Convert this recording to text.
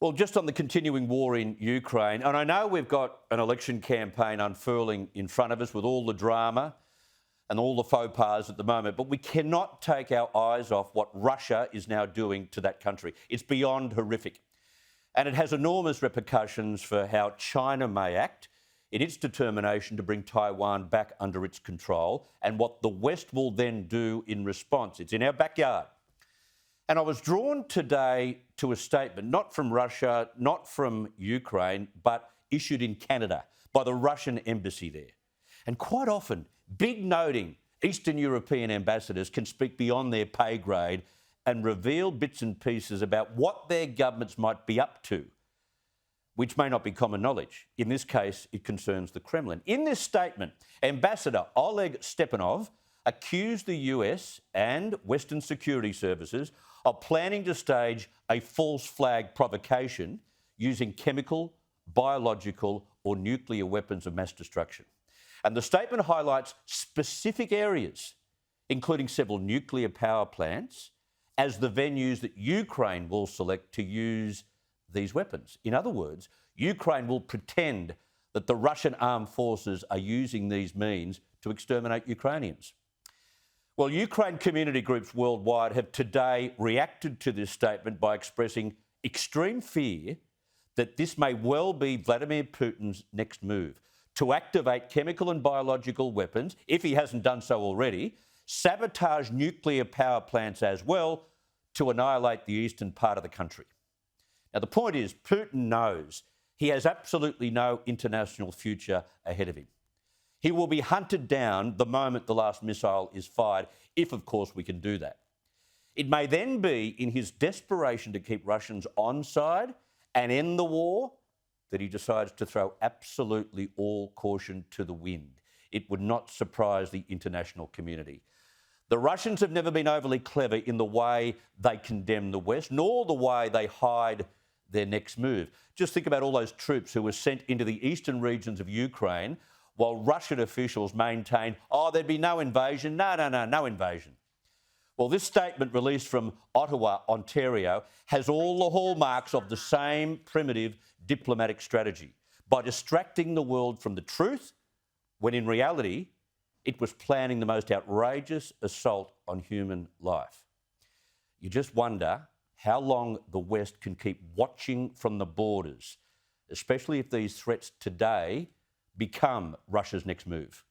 Well, just on the continuing war in Ukraine, and I know we've got an election campaign unfurling in front of us with all the drama and all the faux pas at the moment, but we cannot take our eyes off what Russia is now doing to that country. It's beyond horrific. And it has enormous repercussions for how China may act in its determination to bring Taiwan back under its control and what the West will then do in response. It's in our backyard. And I was drawn today to a statement, not from Russia, not from Ukraine, but issued in Canada by the Russian embassy there. And quite often, big-noting Eastern European ambassadors can speak beyond their pay grade and reveal bits and pieces about what their governments might be up to, which may not be common knowledge. In this case, it concerns the Kremlin. In this statement, Ambassador Oleg Stepanov accused the US and Western security services of planning to stage a false flag provocation using chemical, biological, or nuclear weapons of mass destruction. And the statement highlights specific areas, including several nuclear power plants, as the venues that Ukraine will select to use these weapons. In other words, Ukraine will pretend that the Russian armed forces are using these means to exterminate Ukrainians. Well, Ukraine community groups worldwide have today reacted to this statement by expressing extreme fear that this may well be Vladimir Putin's next move to activate chemical and biological weapons, if he hasn't done so already, sabotage nuclear power plants as well to annihilate the eastern part of the country. Now, the point is, Putin knows he has absolutely no international future ahead of him. He will be hunted down the moment the last missile is fired, if, of course, we can do that. It may then be in his desperation to keep Russians on side and end the war that he decides to throw absolutely all caution to the wind. It would not surprise the international community. The Russians have never been overly clever in the way they condemn the West, nor the way they hide their next move. Just think about all those troops who were sent into the eastern regions of Ukraine while Russian officials maintain, there'd be no invasion. No invasion. Well, this statement released from Ottawa, Ontario, has all the hallmarks of the same primitive diplomatic strategy by distracting the world from the truth, when in reality, it was planning the most outrageous assault on human life. You just wonder how long the West can keep watching from the borders, especially if these threats today become Russia's next move.